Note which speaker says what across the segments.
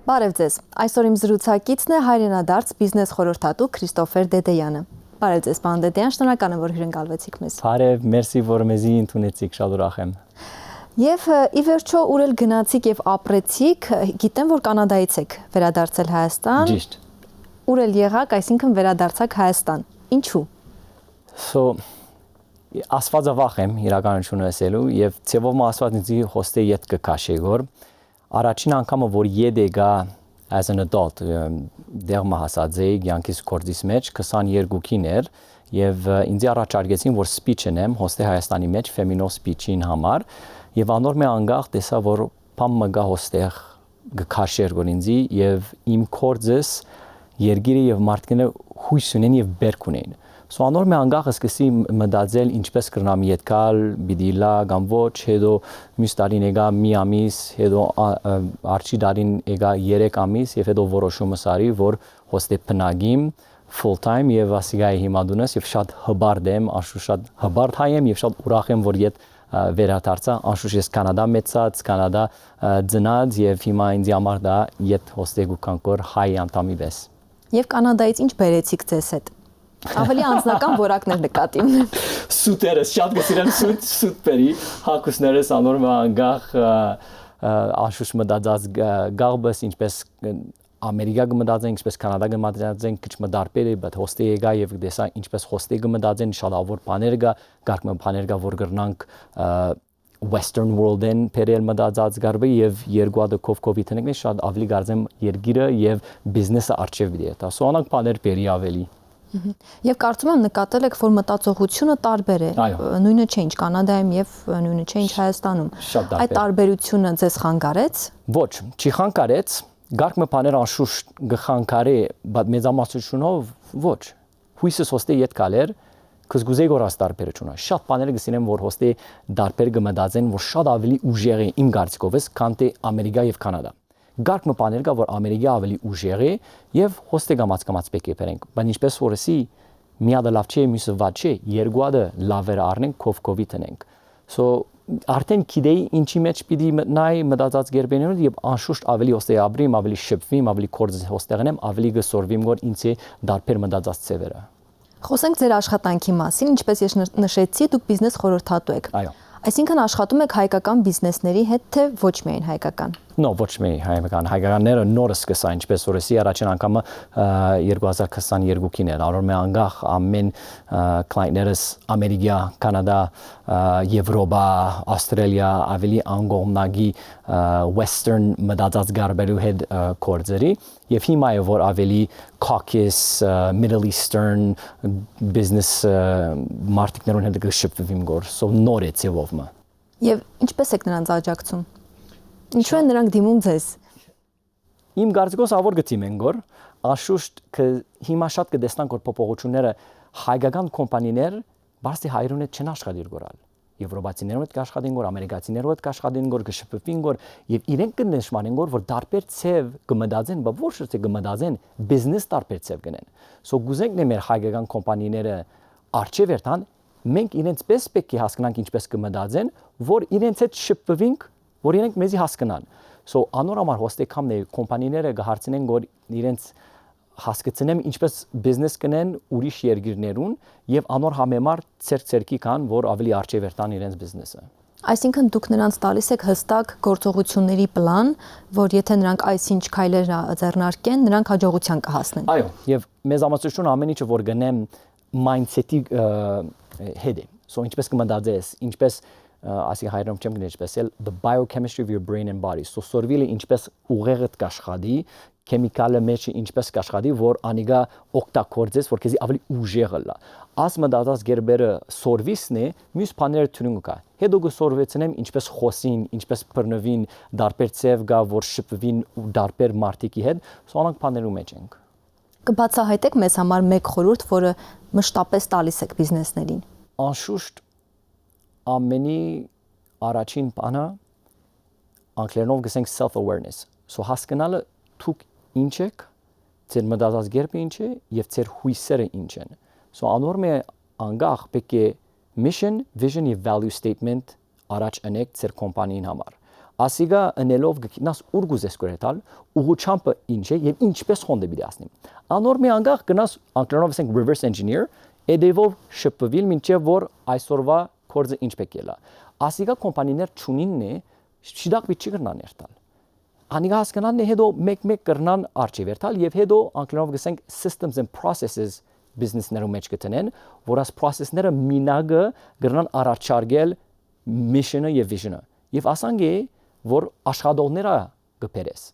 Speaker 1: Բարև ձեզ։ Այսօր իմ զրուցակիցն է հայրենադարձ բիզնես խորհրդատու Քրիստոֆեր Դեդեյանը։ Բարև ձեզ, պարոն Դեդեյան, շնորհակալ եմ, որ հյուրընկալվեցիք մեզ։
Speaker 2: Բարև, մերսի, որ մեզի ընդունեցիք, շատ ուրախ եմ։
Speaker 1: Եվ ի վերջո ուր էլ գնացիք եւ ապրեցիք, գիտեմ, որ Կանադայից եք վերադարձել Հայաստան։
Speaker 2: Ճիշտ։
Speaker 1: Ուր էլ եղաք, այսինքն վերադարձաք Հայաստան։ Ինչու։
Speaker 2: Աստվածավախ եմ իրականությունը ասելու եւ ցեվով ասված ինձ հոստե յետ կքաշե գոր առաջին անգամը որ յեդեգա as an adult դեռ մահասած էի յանքիս կորձիս մեջ 22-ին էր եւ ինձ առաջարկեցին որ speech անեմ հոստե Հայաստանի մեջ ֆեմինո speech-ին համար եւ անոր մե անգախ տեսա որ փամ մգա հոստեղ գքաշեր գոր ինձ եւ իմ կորձս երգիրը եւ մարդկները հույս ունեն եւ բերք ունեն So անոր մե անգախ սկսի մտածել ինչպես կրնամ յետքալ բիդիլա կամ ոչ հետո մյուս տարին եկա մի ամիս հետո արչի տարին եկա 3 ամիս եւ հետո որոշումը սարի որ հոստե բնագիմ full time եւ ասիգայի հիմա դունես եւ շատ հբարդ եմ անշուշտ շատ հբարդ հայ եմ եւ շատ ուրախ եմ որ իդ վերադարձա անշուշտ ես Կանադա մեծած Կանադա ծնած եւ հիմա ինձ համար դա իդ հոստե գուքանքոր հայ անդամի վես
Speaker 1: Եվ Կանադայից ինչ բերեցիք ձեզ հետ Ավելի անձնական որակներ նկատի ունեմ։
Speaker 2: Սուտերս շատ գցիրեմ սուտ բերի հակուսներս անոր անգախ անշուշտ մտածած գաղբս ինչպես Ամերիկա գմտածեն ինչպես Կանադա գմտածեն քիչ մդարբեր է բայց հոստե եկա եւ դեսա ինչպես հոստե գմտածեն շալավոր բաներ գա գարկմը բաներ գա որ գրնանք Western world-ին perել մտածած գարբը եւ երկու հատ COVID-ին եք շատ ավելի գարձեմ երգիրը եւ բիզնեսը արժեվ դի է։ Դա սոնակ բաներ բերի ավելի
Speaker 1: Եվ կարծում եմ նկատել եք, որ մտածողությունը տարբեր է։ Նույնը չէ ինչ Կանադայում եւ նույնը չէ ինչ Հայաստանում։ Այդ տարբերությունը ձեզ խանգարեց։
Speaker 2: Ոչ, չի խանգարեց։ Գարկմը բաներ անշուշտ գխանգարե, բայց մեծամասնությունով ոչ։ Հույսս հոստե յետ կալեր, կզգուզեի գորած տարբերությունը։ Շատ բաներ գսինեմ, որ հոստե դարբեր գմտածեն, որ շատ ավելի ուժեղ է իմ կարծիքովս, քան թե Ամերիկա եւ Կանադա։ Գարկմը բաներ կա որ Ամերիկա ավելի ուժեղ է եւ հոստե գամած պետք է բերենք բայց ինչպես որսի մի հատ լավ չէ մյուսը վատ չէ երկու հատը լավեր առնենք COVID տնենք so արդեն գիտեի ինչի մեջ պիտի մտնայի մտածած գերբեներով եւ անշուշտ ավելի հոստե ապրիմ ավելի շփվիմ ավելի կորձ հոստեղնեմ ավելի գսորվիմ որ ինձ է դարբեր մտածած ծևերը
Speaker 1: Խոսենք ձեր աշխատանքի մասին ինչպես ես նշեցի դուք բիզնես խորհրդատու եք
Speaker 2: Այո
Speaker 1: Այսինքն աշխատում եք հայկական բիզնեսների հետ թե ոչ միայն հայկական
Speaker 2: ոչ միայն հայկականները նորը սկսա ինչպես որսի առաջին անգամը 2022-ին էր անոր մե անգախ ամեն կլայնտներս Ամերիկա, Կանադա, Եվրոպա, Ավստրալիա ավելի անգողնագի western մտածած գարբերու հետ կորձերի եւ հիմա է որ ավելի Caucasus, Middle Eastern business մարտիկներուն հետ գշփվիմ գոր so նոր է ծևովը
Speaker 1: Եվ ինչպես եք նրանց աջակցում Ինչու են նրանք դիմում ձեզ
Speaker 2: Իմ կարծիքով ավոր գտիմ գոր անշուշտ հիմա շատ կդեսնանք որ փոփոխությունները հայկական կոմպանիներ բարձի հայրոնը չեն աշխատիր գորալ Եվրոպացիներով հետ աշխատին գոր ամերիկացիներով հետ աշխատին գոր գշփվին գոր եւ իրենք կնշմանեն գոր որ դարբեր ցև կմտածեն բայց ոչ թե կմտածեն բիզնես դարբեր ցև գնեն so գուզենք նե մեր հայկական կոմպանիները արժև երթան մենք իրենց պես պետք է հասկանանք ինչպես կմտածեն որ իրենց հետ շփվենք որ իրենք մեզի հասկանան so անոր համար հոստեկամն է կոմպանիները կհարցնեն որ իրենց հասկացնեմ ինչպես բիզնես կնեն ուրիշ երկրներուն եւ անոր համեմար ցերկի կան որ ավելի արժև երթան իրենց բիզնեսը
Speaker 1: Այսինքն դուք նրանց տալիս եք հստակ գործողությունների պլան, որ եթե նրանք այսինչ քայլեր ձեռնարկեն, նրանք հաջողության կհասնեն։
Speaker 2: Այո, եւ մեծամասնություն ամեն ինչը որ գնեմ mindset-ի հետ է։ So ինչպես կմտածես, ինչպես ասի հայրենում չեմ գնա ինչպես the biochemistry of your brain and body. So սորվիլը ինչպես ուղեղդ կաշխատի, քեմիկալը մեջ ինչպես կաշխատի, որ անիգա օգտագործես, որ քեզի ավելի ուժեղ լա։ Աս մտածած գերբերը սորվիսն է, մյուս բաները թյունուն կա։ Հետո գսորվեցնեմ ինչպես խոսին, ինչպես բռնվին, դարբեր ծև գա, որ շփվին դարբեր մարտիկի հետ, սոնանք բաներու մեջ ենք։
Speaker 1: Կբացահայտեք մեզ համար մեկ խորհուրդ, որը մշտապես տալիս եք բիզնեսներին։
Speaker 2: Անշուշտ ամենի առաջին բանը անգլերենով գսենք self awareness։ So հասկանալը դուք ինչ եք, ձեր մտածած կերպը ինչ է եւ ձեր հույսերը ինչ են։ So անոր մե անգախ պետք է mission, vision եւ value statement առաջ անեք ձեր կոմպանիին համար։ ասիգա ընելով գտնաս ուր գուզես կրետալ ուղղությամբ ինչ է եւ ինչպես խոնդը պիտի ասնի անոր մի անգախ գնաս անգլերենով ասենք reverse engineer edevov շփվել մինչեւ որ այսօրվա կորձը ինչ պետք է լա ասիգա կոմպանիներ ճունինն է շիդակ վիճի կրնան երթալ անիգա հասկանան է հետո մեկ կրնան արխիվերտալ եւ հետո անգլերենով գսենք systems and processes business-ներու մեջ կտնեն, որ այս process-ները մինագը գրնան առաջարկել mission-ը եւ vision-ը։ Եվ ասանք է, որ աշխատողները կբերես։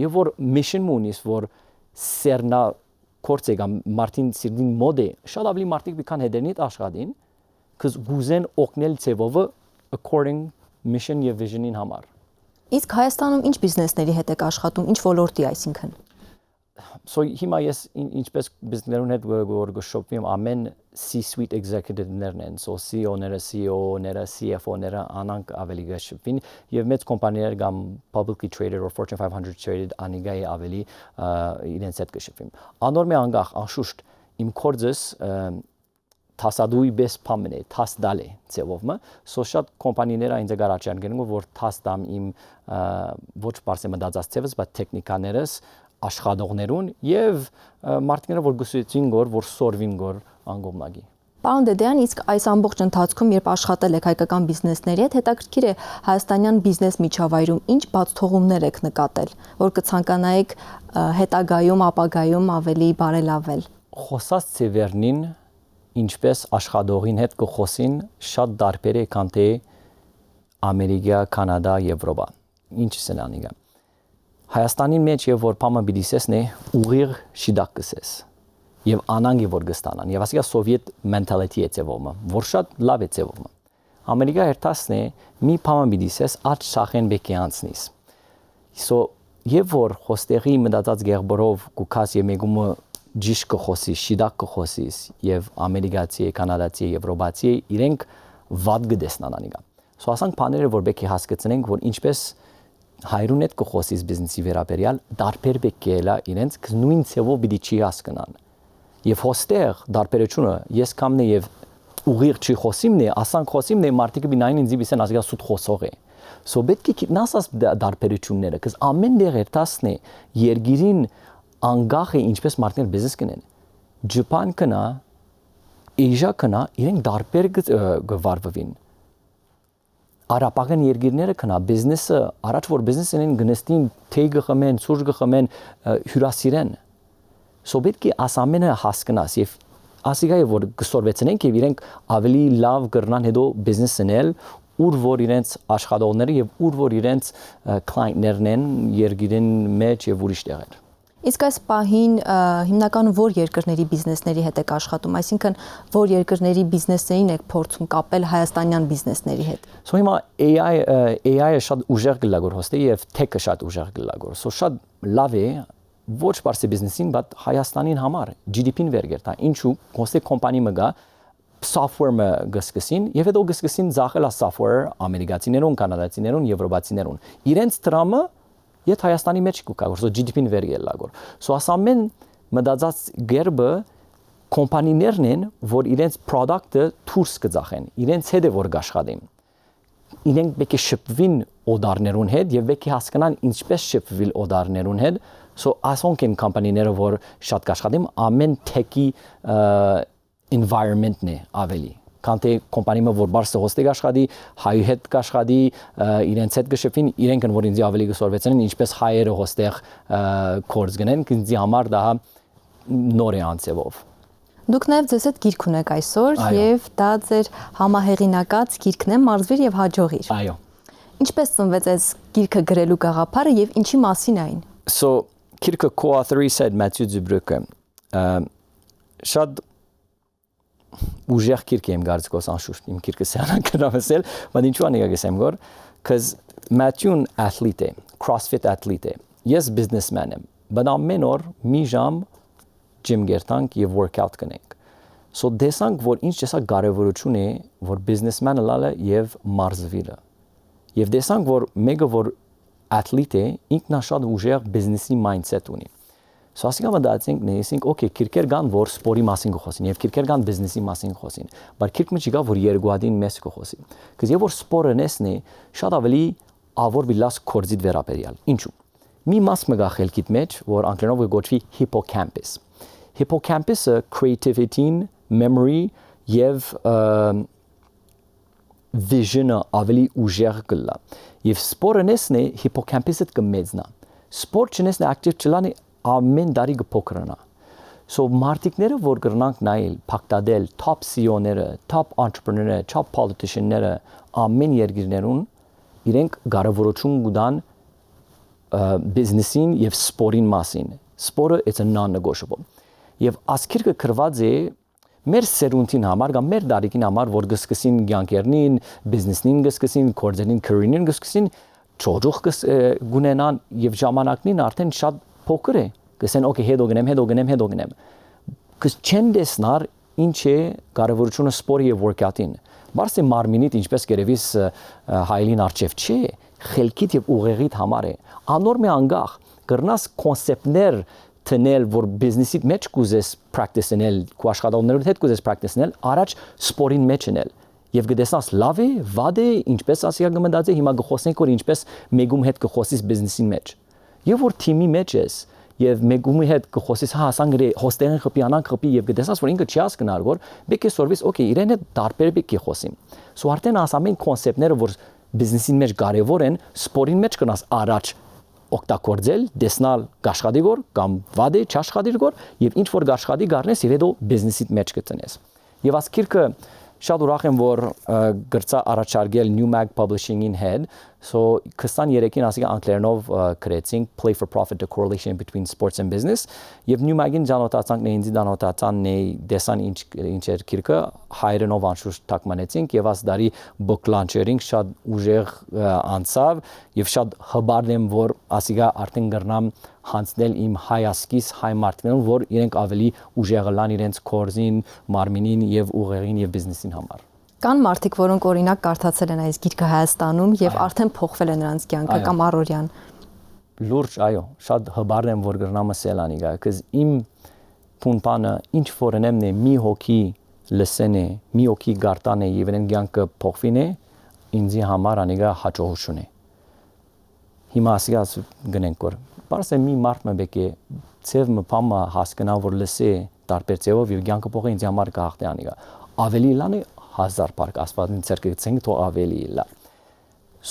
Speaker 2: Եվ որ mission մունիս, որ սերնա կորցեգա Մարտին Սիրդին մոդե, շատ ավելի մարդիկ բիքան հետերնիտ աշխատին, կыз գուզեն օգնել ծևովը according mission եւ vision-ին համար։
Speaker 1: Իսկ Հայաստանում ինչ բիզնեսների հետ եք աշխատում, ինչ ոլորտի այսինքն։
Speaker 2: So հիմա ես ինչպես բիզնեսներուն հետ որ գշոփվեմ ամեն C-suite executive-ներն են, so CEO-ները, CEO-ները, CFO-ները անանք ավելի գշոփվին եւ մեծ կոմպանիներ կամ publicly traded or Fortune 500 traded անիգայի ավելի իրենց հետ գշոփվին։ Անոր մի անգախ անշուշտ իմ կորձս տասադուի բես փամն է, տաս դալե ծևովը, so շատ կոմպանիներ այնձ գարաչան որ տաս դամ իմ ոչ բարձր մտածած ծևս, բայց տեխնիկաներս աշխատողներուն եւ մարդիկները որ գուսեցին որ սորվին անգոմնագի
Speaker 1: Պարոն Դեդեյան, իսկ այս ամբողջ ընթացքում երբ աշխատել եք հայկական բիզնեսների հետ, հետաքրքիր է հայաստանյան բիզնես միջավայրում ինչ բացթողումներ եք նկատել, որ կցանկանայիք հետագայում, ապագայում ավելի բարելավել։
Speaker 2: Խոսած ծևերնին ինչպես աշխատողին հետ կխոսին շատ դարբեր է քան թե Ամերիկա, Կանադա, Եվրոպա։ Ինչն է անիգա։ Հայաստանի մեջ եւ որ փամը բիդիսեսն է ուղիղ շիդակ կսես եւ անանգի որ գստանան եւ ասիկա սովետ մենտալիտի է ծևոմը որ շատ լավ է ծևոմը Ամերիկա երթասն է մի փամը բիդիսես աճ շախեն բեկի անցնիս so եւ որ խոստերի մտածած գերբորով կուքաս եւ մեգումը ջիշ կխոսի շիդակ կխոսիս եւ ամերիկացի կանադացի եվրոպացի իրենք վատ գտեսնան անիգա so ասանք բաները որ բեկի հասկացնենք որ ինչպես հայրուն հետ կխոսիս բիզնեսի վերաբերյալ դարբեր բեկելա իրենց նույն ցևով պիտի չի հասկանան եւ հոստեղ դարբերությունը ես կամն եւ ուղիղ չի խոսիմն է ասանք խոսիմն է մարտիկը բինային ինձ բիսեն ասիգա սուտ խոսող է so պետք է նասած դարբերությունները կыз ամեն դեր երթասն է երգիրին անգախ է ինչպես մարտներ բիզնես կնեն ջապան կնա Էժիա կնա իրենք դարբեր գվարվին Արաբական երկիրները կնա բիզնեսը առաջ որ բիզնեսին գնստին թեյ գխմեն, սուրճ գխմեն հյուրասիրեն։ So պետք է ասամենը հասկանաս եւ ասիգա է որ գսորվեցնենք եւ իրենք ավելի լավ կրնան հետո բիզնեսնել ուր որ իրենց աշխատողները եւ ուր որ իրենց կլիենտներն են երկիրին մեջ եւ ուրիշ տեղեր։
Speaker 1: Իսկ այս պահին հիմնական որ երկրների բիզնեսների հետ եք աշխատում, այսինքն որ երկրների բիզնեսներին եք փորձում կապել հայաստանյան բիզնեսների հետ։
Speaker 2: So հիմա AI-ը շատ ուժեղ գլագոր հոստե եւ tech-ը շատ ուժեղ գլագոր։ So շատ լավ է ոչ բարձր բիզնեսին, բայց Հայաստանին համար GDP-ն վերգերտա։ Ինչու հոստե կոմպանի մգա software-ը գսկսին եւ հետո գսկսին զախել է software ամերիկացիներուն, կանադացիներուն, եվրոպացիներուն։ Իրենց դրամը Եթ Հայաստանի մեջ կուկա, որ GDP-ն վերգելագոր։ So ասամեն մտածած գերբը կոմպանիներն են, որ իրենց product-ը դուրս կձախեն, իրենց հետ է որ գաշխատեն։ Իրենք պետք է շփվին օդարներուն հետ եւ պետք է հասկանան ինչպես շփվել օդարներուն հետ։ So ասոնք են կոմպանիները, որ շատ գաշխատեն, ամեն tech-ի environment-ն է ավելի։ Կանտե կոմպանիը որ բարձր հոստեգ աշխատի, հայ հետ աշխատի, իրենց հետ գշփին, իրենք են որ ինձ ավելի գսորվեցնեն, ինչպես հայերը հոստեղ կորձ գնեն, ինձ համար դա նոր է անցեվով։
Speaker 1: Դուք նաև ձեզ հետ գիրք ունեք այսօր եւ դա ձեր համահեղինակած գիրքն է Մարզվիր եւ հաջողիր։
Speaker 2: Այո։
Speaker 1: Ինչպես ծնվեց այս գիրքը գրելու գաղափարը եւ ինչի մասին այն։
Speaker 2: So գիրքը co-author-ի said Matthew Zubrücke շատ ուժեղ գիրք եմ գարցկոս անշուշտ իմ գիրքը սրանք գրավեցել, բայց ինչու անիգա գսեմ գոր, cuz Matthew-ն athlete է, CrossFit athlete է։ Ես businessman եմ, բայց ամեն օր մի ժամ gym գերտանք եւ workout կնենք։ So դեսանք որ ինչ էսա կարեւորություն է, որ businessman-ը լալը եւ մարզվիլը։ Եվ դեսանք որ մեկը որ athlete է, ինքնաշատ ուժեղ business-ի mindset ունի։ So ասիկա մտածենք նայեցինք, okay, քիրքեր կան, որ սպորտի մասին կխոսին, եւ քիրքեր կան բիզնեսի մասին կխոսին, բայց քիրք մեջ գա որ երկու հատին մեծ կխոսի։ Քիզ եւ որ սպորտը նեսն է, շատ ավելի ավոր բիլաս կորձիտ վերաբերյալ։ Ինչու՞։ Մի մաս մգա խելքիդ մեջ, որ անգլերենով կոչվի hippocampus։ Hippocampus-ը creativity-ին, memory եւ vision-ը ավելի ուժեղ կլա։ Եվ սպորը նեսն է hippocampus-ը կմեծնա։ Սպորտ չնեսն է active չլանի ամեն տարի կփոքրանա։ So մարտիկները որ կրնանք նայել, փակտադել top CEO-ները, top entrepreneur-ները, top politician-ները ամեն երկրներուն իրենք կարևորություն կտան business-ին եւ սպորին մասին։ Սպորը it's a non-negotiable։ Եվ ասքիրքը կրված է մեր սերունդին համար, կամ մեր դարիքին համար, որ գսկսին գյանքերնին, բիզնեսնին գսկսին, կորձերին, career-ին գսկսին, ճոճուխ գունենան եւ ժամանակնին արդեն շատ փոքր է։ Գսեն okay, հետո գնեմ։ Կս չեն դեսնար ինչ է կարևորությունը սպորի եւ workout-ին։ Բարսի մարմինիդ ինչպես գերևիս հայլին արչեվ չէ, խելքիդ եւ ուղեղիդ համար է։ Անոր մի անգախ կրնաս կոնցեպտներ տնել, որ բիզնեսիդ մեջ կուզես practice-նել, քո աշխատողներիդ հետ կուզես practice-նել, առաջ սպորին մեջ անել։ Եվ գտեսնաս լավ է, վատ է, ինչպես ասիա գմնդած է, հիմա գխոսենք որ ինչպես մեգում հետ գխոսիս բիզնեսին մեջ։ Եվ որ թիմի մեջ ես, եւ մեգումի հետ գխոսիս, հա, ասանգրե հոստերին խփի, անանք խփի եւ գտեսնաս որ ինքը չի հասկնար, որ բեկե սորվիս, okay, իրեն հետ դարբեր բեկի խոսիմ։ Սո արդեն ասամեն կոնցեպտները, որ բիզնեսին մեջ կարևոր են, սպորին մեջ կնաս առաջ օգտագործել, դեսնալ գաշխադիգոր կամ վադե չաշխադիգոր եւ ինչ որ գաշխադի գարնես եւ հետո բիզնեսիդ մեջ կտնես։ Եվ ասքիրքը շատ ուրախ եմ որ գրծա առաջարկել New Mag Publishing-ին հետ, so 23-ին ասիկա անգլերենով գրեցինք Play for Profit: The Correlation Between Sports and Business եւ New Mag-ին ճանոթացանք նեինձի ճանոթացան նե դեսան ինչ էր քիրքը հայերենով անշուշտ թարգմանեցինք եւ աս դարի book launcher-ին շատ ուժեղ անցավ եւ շատ հբարդ եմ որ ասիկա արդեն գրնամ հանցնել իմ հայ ասկիս հայ մարդկանց որ իրենք ավելի ուժեղ լան իրենց կորզին, մարմինին եւ ուղեղին եւ բիզնեսին համար։
Speaker 1: Կան մարդիկ, որոնք օրինակ կարդացել են այս գիրքը Հայաստանում եւ արդեն փոխվել է նրանց կյանքը կամ առօրյան։
Speaker 2: Լուրջ, այո, շատ հբարդ եմ որ գրնամը սելանի գա, cuz իմ փունպանը ինչ ֆորենեմն է մի հոգի լսեն է, մի հոգի գարտան է եւ իրեն կյանքը փոխվին է, ինձի համար անիգա հաջողություն է։ Հիմա ասիգաս գնենք որ Բարսե մի մարդ մը բեկե ծև մը փամը հասկնա որ լսե տարբեր ծևով եւ կյանքը փոխի ինձ համար կախտե անիգա։ Ավելի լան է 1000 парք ասվածին ցերկեցենք թո ավելի լա։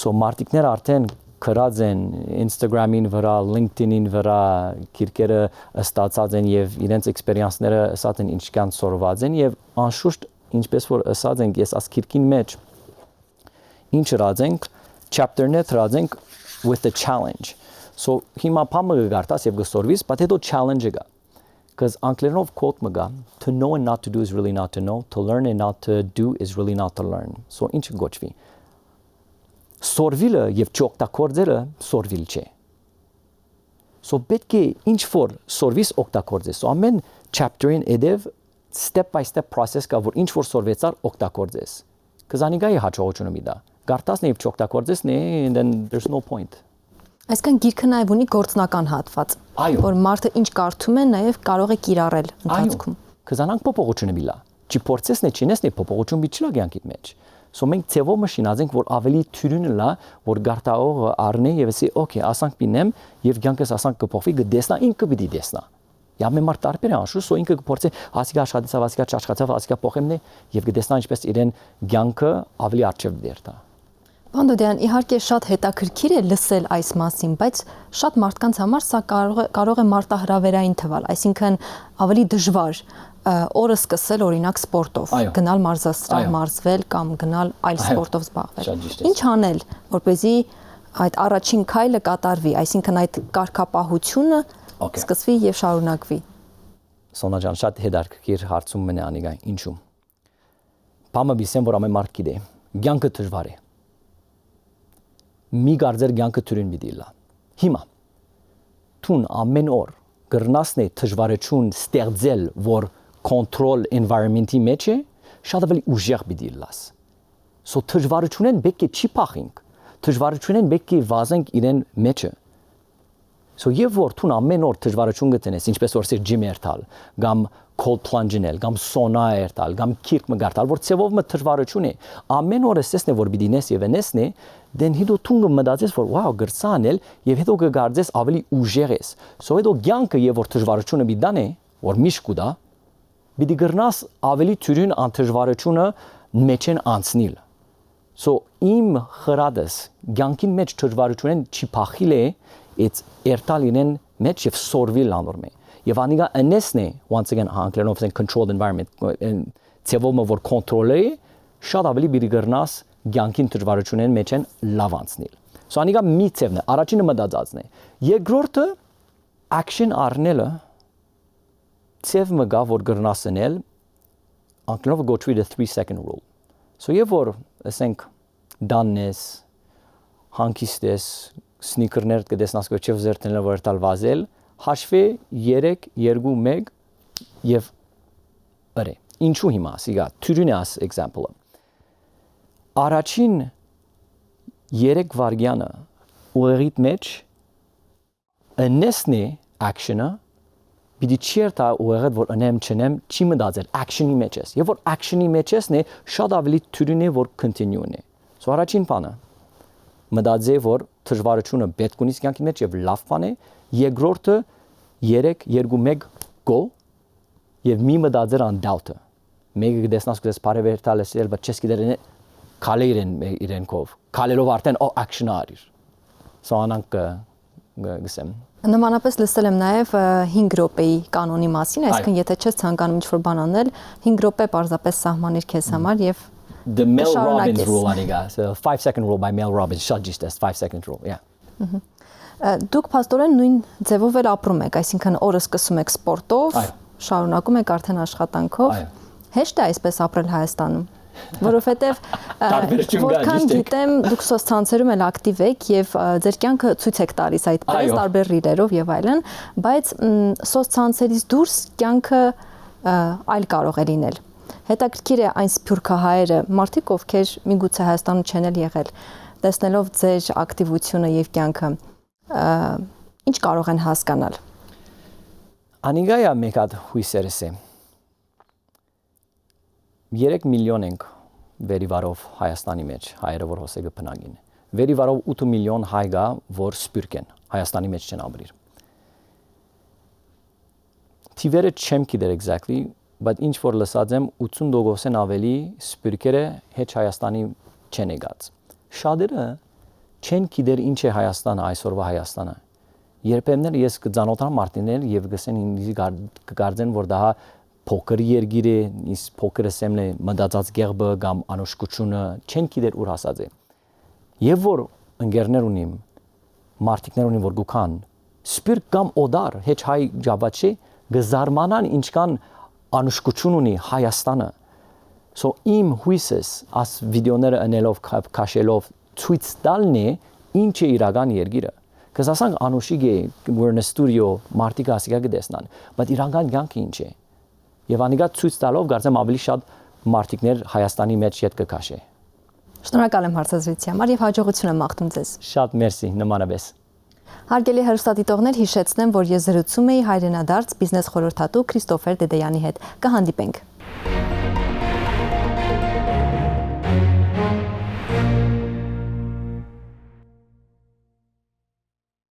Speaker 2: Սո մարտիկներ արդեն քրած են Instagram-ին վրա, LinkedIn-ին վրա, քիրքերը ստացած են եւ իրենց էքսպերիենսները ասած են ինչքան սորված են եւ անշուշտ ինչպես որ ասած են ես աս քիրքին մեջ ինչ հրածենք chapter-ներ հրածենք with the challenge. So հիմա փամը գարտաս եւ գսորվիս, բայց հետո challenge-ը գա։ Because անգլերենով quote մգա, to know and not to do is really not to know, to learn and not to do is really not to learn. So ինչ գոչվի։ Սորվիլը եւ չօգտագործելը սորվիլ չէ։ So պետք է ինչ որ սորվիս օգտագործես։ So ամեն chapter-ին edև step by step process կա, որ ինչ որ սորվեցար օգտագործես։ Because անիգա է հաջողությունը մի դա։ Գարտասն եւ չօգտագործես նե and then there's no point։
Speaker 1: Այսինքն գիրքը նաև ունի գործնական հատված, որ մարդը ինչ կարդում է, նաև կարող է կիրառել ընթացքում։
Speaker 2: Կզանանք փոփոխությունը միլա։ Չի փորձես նե չինես նե փոփոխություն մի չլա կյանքիդ մեջ։ So մենք ծևով մշինածենք, որ ավելի թյուրինը լա, որ գարտաողը առնի եւ ասի, okay, ասանք պինեմ եւ կյանքս ասանք կփոխվի, գտեսնա ինքը պիտի դեսնա։ Եվ մեր մարդ տարբեր է անշուշտ, so ինքը կփորձի ասիկա աշխատեցավ, ասիկա չաշխատեցավ, ասիկա փոխեմն է եւ գտեսնա ինչպես իրեն կյանքը ավելի արժեվ դերտա։
Speaker 1: Բանդոդյան, իհարկե շատ հետաքրքիր է լսել այս մասին, բայց շատ մարդկանց համար սա կարող է մարտահրավերային թվալ, այսինքն ավելի դժվար օրը սկսել օրինակ սպորտով, գնալ մարզասրահ, մարզվել կամ գնալ այլ սպորտով զբաղվել։ Ինչ անել, որպեսզի այդ առաջին քայլը կատարվի, այսինքն այդ կարգապահությունը սկսվի եւ շարունակվի։
Speaker 2: Սոնա ջան, շատ հետաքրքիր հարցում մնա անիգա, ինչու։ Բամը բիսեմ, որ ամեն մարդ գիտե, կյանքը դժվար է։ Մի գարձեր կյանքը թյուրին պիտի լա։ Հիմա տուն ամեն օր գրնասն է դժվարություն ստեղծել, որ control environment-ի մեջ է, շատ ավելի ուժեղ պիտի լաս։ So դժվարությունեն բեկի չի փախինք, դժվարությունեն բեկի վազենք իրեն մեջը։ So եւ որ ցուն ամեն օր դժվարություն գտնես, ինչպես որ սեր ջիմ երթալ, կամ cold plunge-նել, կամ սոնա երթալ, կամ քիրք մգարտալ, որ ցևով մը դժվարություն է։ Ամեն օր էսն է որ բիդինես եւ էնեսն է, դեն հետո ցունը մտածես որ վաու գրցանել եւ հետո կգարձես ավելի ուժեղ ես։ So հետո ցանկը եւ որ դժվարությունը բիդան է, որ միշտ կուտա, բիդի գրնաս ավելի թյուրին անդժվարությունը մեջ են անցնել։ So իմ խրադես ցանկին մեջ դժվարությունն չի փախիլ է, it's երթալինեն մեջ եւ սորվիլ անորմե։ Եվ անիգա անեսն է once again անգլերենով ասեն controlled environment ցևոմը որ կոնտրոլը է շատ ավելի բիդի գրնաս ցանկին դժվարությունն մեջ են լավ անցնել։ So անիգա մի ցևն է, առաջինը մտածածն է։ Երկրորդը action առնելը ցև մգա որ գրնասնել անգլերենով go through the 3-second rule. So եւ որ ասենք դաննես հանկիստես սնիկերներ կդեսնաս կոչև զերտնել որ տալ վազել հաշվի 3 2 1 եւ բարե ինչու հիմա սիգա թյուրինաս example-ը առաջին 3 վարգյանը ուղիղիդ մեջ անեսնի action-ը բիդի չերտա ուղիղդ որ անեմ չնեմ չի մտածել action-ի մեջ ես եւ որ action-ի մեջ եսն է շատ ավելի թյուրին է որ continue-ն է so առաջին բանը մտածե որ դժվարությունը պետք ունի կյանքի մեջ եւ լավ բան է երկրորդը 3 2 1 go եւ մի մտածեր ան doubt-ը մեկը դեսնաս կես բարևերտալ էսել բայց չես գիտեր քալերեն իրենքով քալելով արդեն action-ը արիր so անանք գսեմ
Speaker 1: Նմանապես լսել եմ նաև 5 րոպեի կանոնի մասին, այսինքն եթե չես ցանկանում ինչ-որ բան անել, 5 րոպե պարզապես սահմանիր քեզ համար եւ
Speaker 2: The Mel Robbins rule aniga. So 5-second rule by Mel Robbins. Շատ ճիշտ է 5-second rule. Yeah.
Speaker 1: Դուք փաստորեն նույն ձևով էլ ապրում եք, այսինքն օրը սկսում եք սպորտով, շարունակում եք արդեն աշխատանքով։ Հեշտ է այսպես ապրել Հայաստանում, որովհետև որքան գիտեմ, դուք սոցցանցերում էլ ակտիվ եք եւ ձեր կյանքը ցույց եք տալիս այդպես տարբեր ռիլերով եւ այլն, բայց սոցցանցերից դուրս կյանքը այլ կարող է լինել։ Հետաքրքիր է այն սփյուռքահայերը, մարդիկ ովքեր միգուցե Հայաստանում չեն եղել, տեսնելով ձեր ակտիվությունը եւ կյանքը, ինչ կարող են հասկանալ։
Speaker 2: Անիգայա մեկ հատ հույսերս է։ 3 միլիոն ենք վերիվարով Հայաստանի մեջ, հայերը որ հոսեգը բնագին։ Վերիվարով 8 միլիոն հայ գա, որ սփյուռք են, Հայաստանի մեջ չեն ապրիր։ Թիվերը չեմ գիտեր exactly բայց ինչ որ լսած եմ 80% ավելի սփյուռքերը հետ Հայաստանի չեն եկած։ Շատերը չեն գիտեր ինչ է Հայաստանը այսօրվա Հայաստանը։ Երբեմն ես կձանոթանամ մարդիներ եւ գսեն ինձ կգարձեն որ դա փոքր երկիր է, իս փոքրը սեմն է մտածած գեղբը կամ անուշկությունը չեն գիտեր ուր հասած է։ Եվ որ ընկերներ ունիմ, մարդիկներ ունիմ որ գուքան սփյուռք կամ օդար հետ հայ ջաբաչի գզարմանան ինչքան անուշկություն ունի Հայաստանը։ So իմ հույսս աս վիդեոները անելով քաշելով ցույց տալն է ինչ է իրական երկիրը։ Կասանք անուշիկ է we're in a studio մարդիկ ասիկա կդեսնան, բայց իրական կյանքը ինչ է։ Եվ անիգա ցույց տալով կարծեմ ավելի շատ մարդիկներ Հայաստանի մեջ յետ կքաշե։
Speaker 1: Շնորհակալ եմ հարցազրույցի համար եւ հաջողություն եմ մաղթում ձեզ։
Speaker 2: Շատ մերսի, նմանապես։
Speaker 1: Հարգելի հեռուստադիտողներ, հիշեցնեմ, որ ես զրուցում էի հայրենադարձ բիզնես խորհրդատու Քրիստոֆեր Դեդեյանի հետ։ Կհանդիպենք։